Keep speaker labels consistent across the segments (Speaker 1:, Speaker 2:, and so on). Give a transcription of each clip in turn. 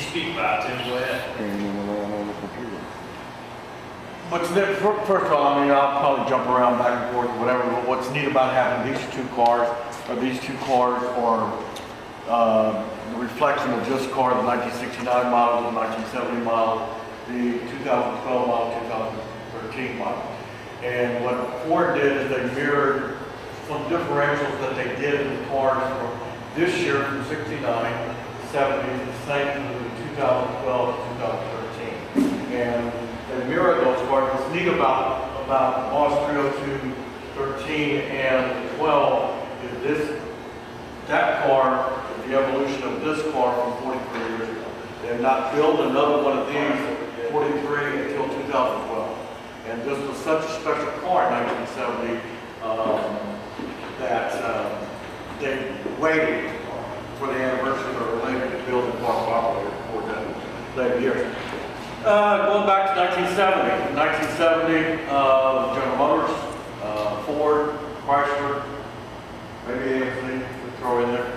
Speaker 1: speak about it, Tim? Go ahead.
Speaker 2: First of all, I mean, I'll probably jump around back and forth, whatever, but what's neat about having these two cars are the reflection of this car, the 1969 model, the 1970 model, the 2012 model, 2013 model. And what Ford did is they mirrored some differentials that they did in the cars from this year, from 69, 70, the same to the 2012 to 2013. And they mirrored those cars. What's neat about Boss 302, 13, and 12 is that car is the evolution of this car from 43 years ago. They have not built another one of these 43 until 2012. And this was such a special car in 1970 that they waited for the anniversary or later to build the car properly for the later years. Going back to 1970. 1970, General Motors, Ford, Chrysler, maybe AMC, we throw in there,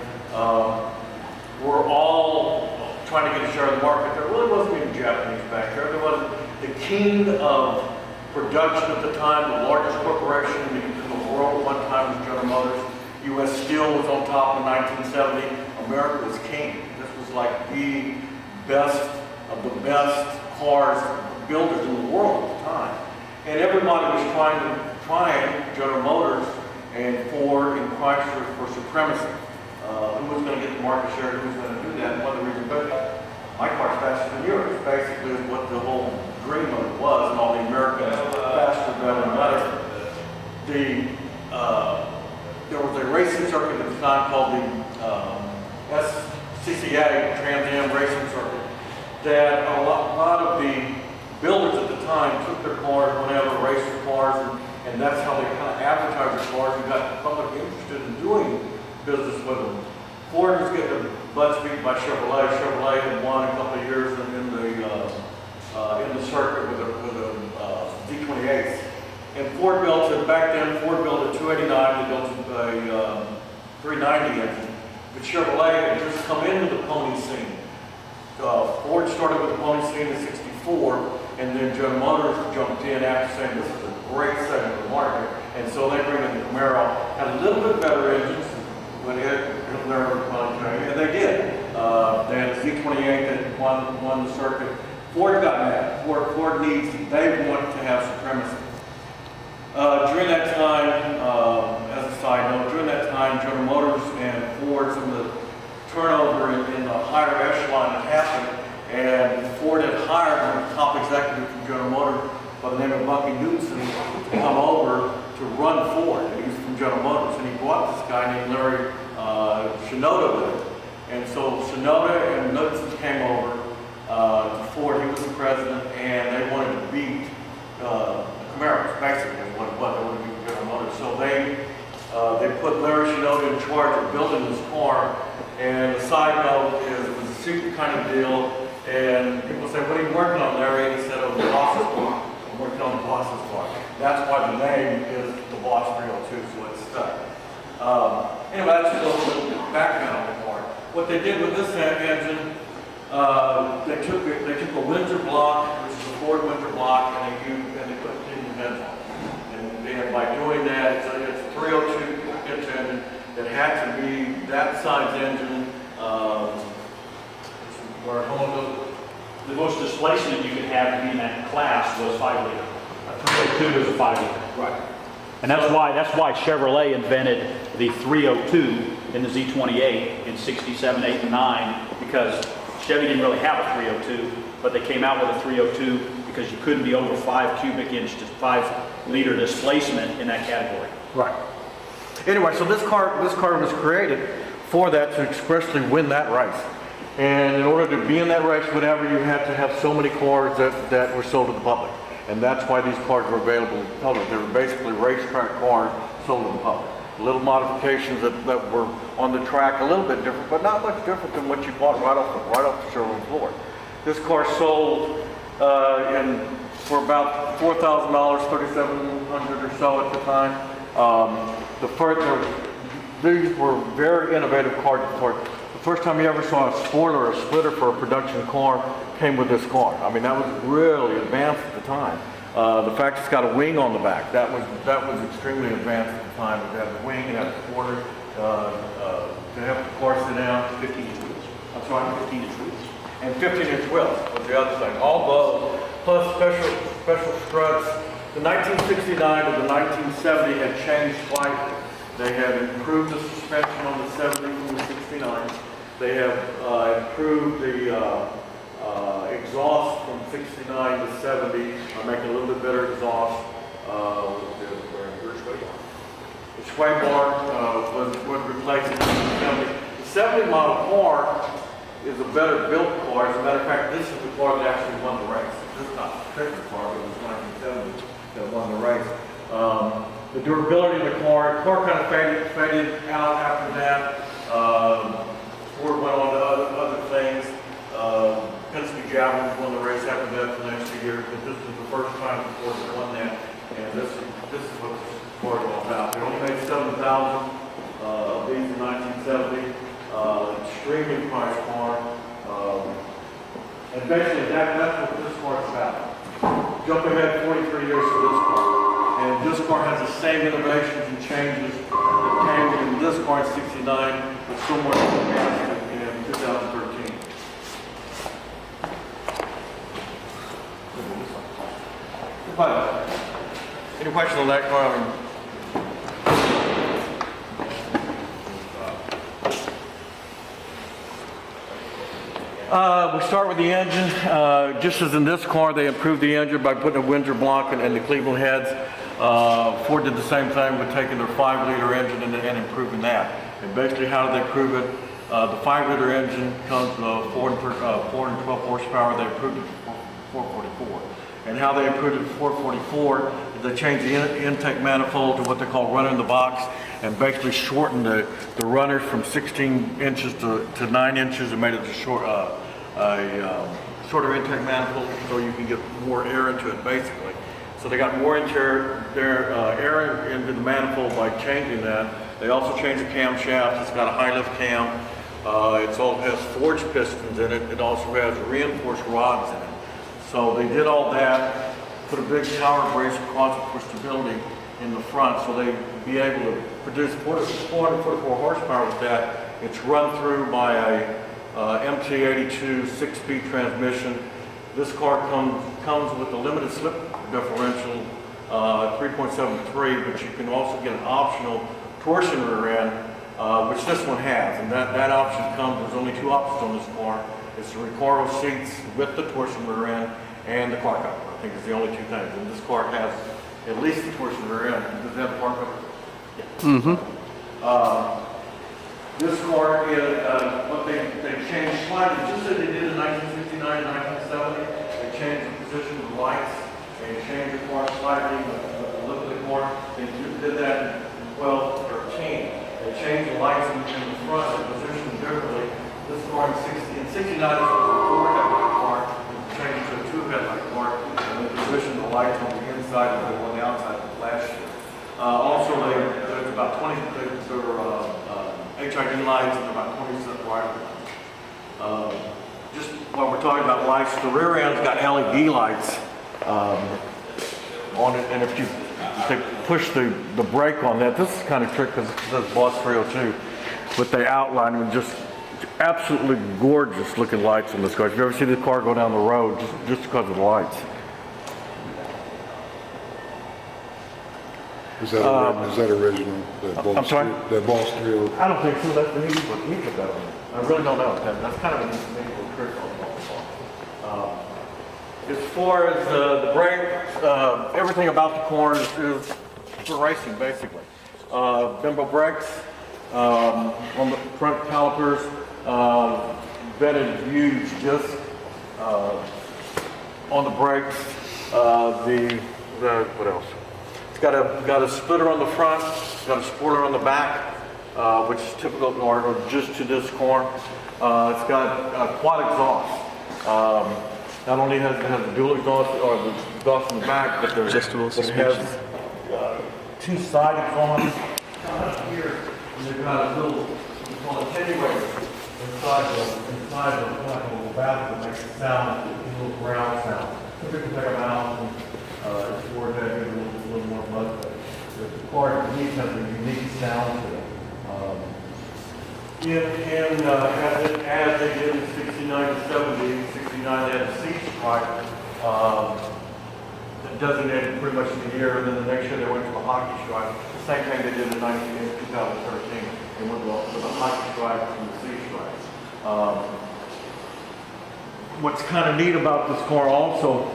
Speaker 2: were all trying to get a share of the market. There really wasn't even Japanese back there. There was the king of production at the time, the largest corporation in the world at one time was General Motors. U.S. Steel was on top in 1970. America was king. This was like the best of the best cars builders in the world at the time. And everybody was trying General Motors and Ford and Chrysler for supremacy. Who was going to get the market share, who was going to do that, and one of the reasons, but my car's faster than yours, basically is what the whole dream of it was, and all the Americans, faster, better, and better. There was a racing circuit at the time called the SCCA, Trans Am Racing Circuit, that a lot of the builders at the time took their cars, whenever raced their cars, and that's how they kind of advertised their cars and got the public interested in doing business with them. Ford was getting their butts beat by Chevrolet. Chevrolet had won a couple of years in the circuit with a Z28. And Ford built it, back then Ford built a 289, they built a 390 engine. But Chevrolet had just come into the pony scene. Ford started with the pony scene in '64, and then General Motors jumped in after saying this is a great segment of the market. And so they bring in the Camaro, had a little bit better engines, but it had and they did. They had a Z28 that won the circuit. Ford got mad. Ford needs, they want to have supremacy. During that time, as a side note, during that time, General Motors and Ford, some of the turnover in the higher echelon had happened, and Ford had hired one top executive from General Motors by the name of Bucky Newton to come over to run Ford. And he was from General Motors, and he brought this guy named Larry Shinoda with him. And so Shinoda and Knudsen came over to Ford. He was the president, and they wanted to beat Camaros, basically, what it was. They wanted to beat General Motors. So they put Larry Shinoda in charge of building this car. And the side note is it was a secret kind of deal. And people say, what are you working on, Larry? And he said, oh, the boss's car. I'm working on the boss's car. That's why the name is the Boss 302, so it's stuck. Anyway, that's just a little bit of background on the car. What they did with this engine, they took a Windsor block, which is a Ford Windsor block, and they put Union heads on it. And by doing that, it's a 302 inch engine that had to be that size engine. Where
Speaker 1: The most displacement you could have to be in that class was 5 liter. A 302 is a 5 liter.
Speaker 2: Right.
Speaker 3: And that's why Chevrolet invented the 302 in the Z28 in 67, 8, and 9, because Chevy didn't really have a 302, but they came out with a 302 because you couldn't be over 5 cubic inch to 5 liter displacement in that category.
Speaker 2: Right. Anyway, so this car was created for that, to expressly win that race. And in order to be in that race, whatever, you had to have so many cars that were sold to the public. And that's why these cars were available to the public. They were basically racetrack cars sold to the public. Little modifications that were on the track, a little bit different, but not much different than what you bought right off the showroom floor. This car sold for about $4,000, $3,700 or so at the time. These were very innovative cars. The first time you ever saw a spoiler or a splitter for a production car came with this car. I mean, that was really advanced at the time. The fact it's got a wing on the back, that was extremely advanced at the time. It had a wing, it had a quarter, to help the car sit down.
Speaker 3: 15-inch wheels.
Speaker 2: I'm sorry?
Speaker 3: 15-inch wheels.
Speaker 2: And 15-inch wheels was the other thing. All those, plus special struts. The 1969 to the 1970 had changed slightly. They have improved the suspension on the 70 from the 69. They have improved the exhaust from 69 to 70, making a little bit better exhaust. The sway bar was replaced in the 70. The 70 model car is a better built car. As a matter of fact, this is the car that actually won the race. This is not the particular car, but it was 1970 that won the race. The durability of the car kind of faded out after that. Ford went on to other things. Penske Javelin won the race after that the next year, but this is the first time Ford had won that, and this is what this car is all about. They only made 7,000 of these in 1970. Extremely priced car, and basically that's what this car is about. Jump ahead 43 years for this car, and this car has the same innovations and changes that came in this car in '69, but so much advanced in 2013. Any questions on that car? We start with the engine. Just as in this car, they improved the engine by putting a Windsor block and the Cleveland heads. Ford did the same thing with taking their 5-liter engine and improving that. And basically, how did they prove it? The 5-liter engine comes with 412 horsepower. They improved it to 444. And how they improved it to 444 is they changed the intake manifold to what they call runner in the box, and basically shortened the runners from 16 inches to 9 inches and made it a shorter intake manifold so you can get more air into it basically. So they got more air into the manifold by changing that. They also changed the camshaft. It's got a high lift cam. It also has forged pistons in it. It also has reinforced rods in it. So they did all that, put a big tower brace across it for stability in the front so they'd be able to produce 444 horsepower with that. It's run through by a MT82 6-speed transmission. This car comes with a limited slip differential, 3.73, but you can also get an optional torsion rear end, which this one has. And that option there's only 2 options on this car. It's the Recaro seats with the torsion rear end and the car cover. I think it's the only 2 things. And this car has at least the torsion rear end. Does it have the car cover? Yeah.
Speaker 4: Mm-hmm.
Speaker 2: This car is what they changed slightly, just as they did in 1969 and 1970. They changed the position of the lights. They changed the car slightly, the look of the car. They did that in 12, 13. They changed the lights in the front and positioned them differently. This car in 69 is a 4-headlight car, changed to a 2-headlight car, and they positioned the lights on the inside and on the outside of the flash shield. Also, there's about 20 HID lights and about 20 set wiper lights. Just while we're talking about lights, the rear end's got LED lights on it, and if they push the brake on that, this is kind of trick because it says Boss 302, but they outline them just absolutely gorgeous looking lights on this car. If you ever see this car go down the road, just because of the lights.
Speaker 4: Is that original?
Speaker 2: I'm sorry?
Speaker 4: That Boss 302?
Speaker 2: I don't think so. That's the he put that on. I really don't know. That's kind of an unusual trick on the car. As far as the brakes, everything about the car is for racing, basically. Bimbo brakes on the front calipers, vented huge disc on the brakes. What else? It's got a splitter on the front, got a spoiler on the back, which is typical or just to this car. It's got a quad exhaust. Not only has it the dual exhaust or the exhaust in the back, but it has 2 side exhausts here, and they've got a little attenuator inside the like a little valve that makes a sound, a little ground sound. Some people take them out and explore that, give it a little more mud, but the car needs has a unique sound to it. As they did in 69 to 70, 69 they had a C stripe, that designated pretty much the year, and then the next year they went to the hockey stripe. The same thing they did in 2013. They went with a hockey stripe and the C stripe. What's kind of neat about this car also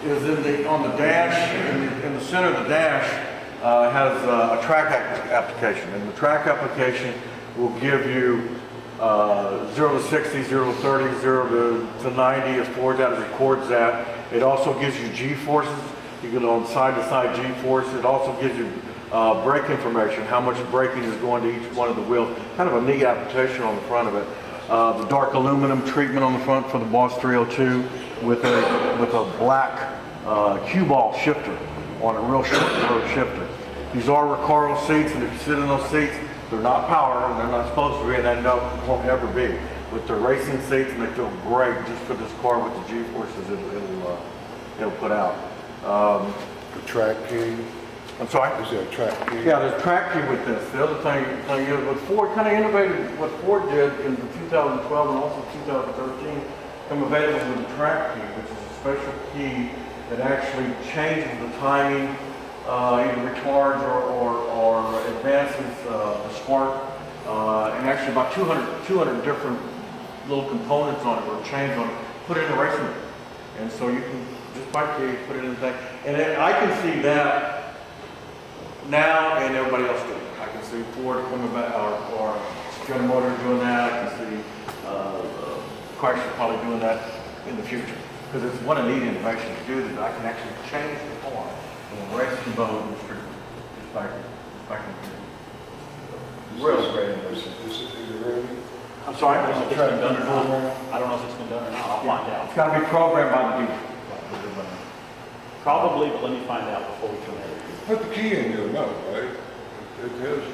Speaker 2: is on the dash, in the center of the dash, has a track application. And the track application will give you 0 to 60, 0 to 30, 0 to 90 as far as that it records that. It also gives you G-forces. You get on side-to-side G-force. It also gives you brake information, how much braking is going to each one of the wheels. Kind of a neat application on the front of it. The dark aluminum treatment on the front for the Boss 302 with a black cue ball shifter on a real short curve shifter. These are Recaro seats, and if you sit in those seats, they're not power, and they're not supposed to be, and they won't ever be. But they're racing seats, and they feel great just for this car with the G-forces it'll put out.
Speaker 4: The track key,
Speaker 2: I'm sorry?
Speaker 4: is there a track key?
Speaker 2: Yeah, there's track key with this. The other thing is what Ford kind of innovated, what Ford did in 2012 and also 2013, come available with a track key, which is a special key that actually changes the timing, either retards or advances the spark, and actually about 200 different little components on it or chains on it, put it in a racing. And so you can just by key put it in the thing. And then I can see that now and everybody else doing it. I can see Ford coming back or General Motors doing that. I can see Chrysler probably doing that in the future. Because it's what a neat innovation to do that I can actually change the car in a racing mode just back in here. Really great innovation.
Speaker 4: Is it ready?
Speaker 2: I'm sorry?
Speaker 3: I don't know if it's been done or not. I don't know if it's been done or not. I'll find out.
Speaker 2: It's got to be programmed by the dealer.
Speaker 3: Probably, but let me find out before we commit.
Speaker 4: Put the key in, you'll know, right? It is.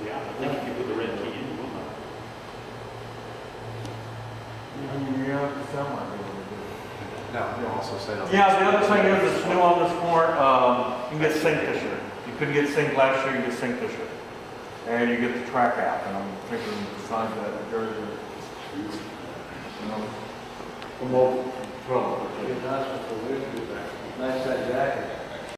Speaker 3: Yeah, I think if you put the red key in, you will know.
Speaker 2: Yeah, it sounds like it.
Speaker 5: No, you also said.
Speaker 2: Yeah, the other thing is, it's new on this car, you can get sync this year. You couldn't get sync last year, you get sync this year. And you get the track app, and I'm thinking besides that, there's from all 12.
Speaker 6: Nice that jacket.